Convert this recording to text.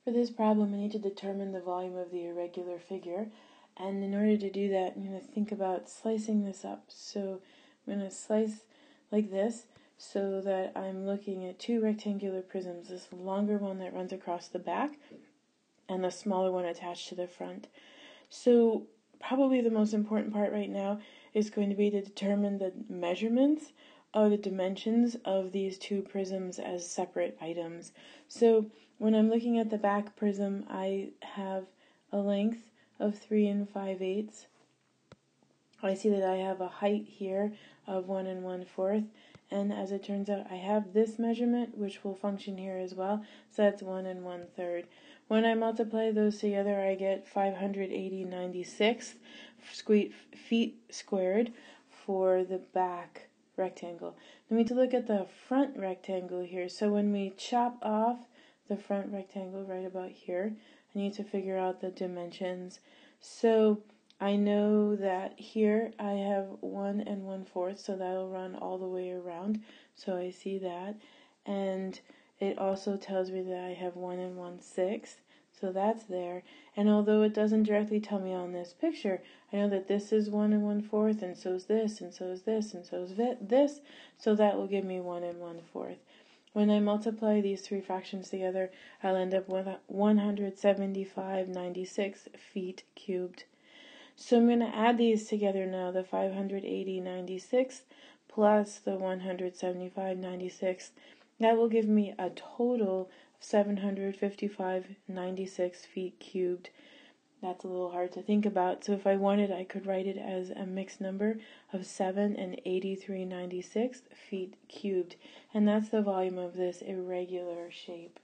For this problem, I need to determine the volume of the irregular figure, and in order to do that, I'm going to think about slicing this up. So I'm going to slice like this so that I'm looking at two rectangular prisms, this longer one that runs across the back and the smaller one attached to the front. So probably the most important part right now is going to be to determine the measurements of the dimensions of these two prisms as separate items. So when I'm looking at the back prism, I have a length of 3 5/8. I see that I have a height here of 1 1/4, and as it turns out, I have this measurement, which will function here as well, so that's 1 1/3. When I multiply those together, I get 580/96 feet squared for the back rectangle. Then we need to look at the front rectangle here. So when we chop off the front rectangle right about here, I need to figure out the dimensions. So I know that here I have 1 1/4, so that'll run all the way around. So I see that. And it also tells me that I have 1 1/6, so that's there. And although it doesn't directly tell me on this picture, I know that this is 1 1/4, and so is this, and so is this, and so is this, so that will give me 1 1/4. When I multiply these three fractions together, I'll end up with 175/96 feet cubed. So I'm going to add these together now, the 580/96 plus the 175/96. That will give me a total of 755/96 feet cubed. That's a little hard to think about, so if I wanted, I could write it as a mixed number of 7 and 83/96 feet cubed. And that's the volume of this irregular shape.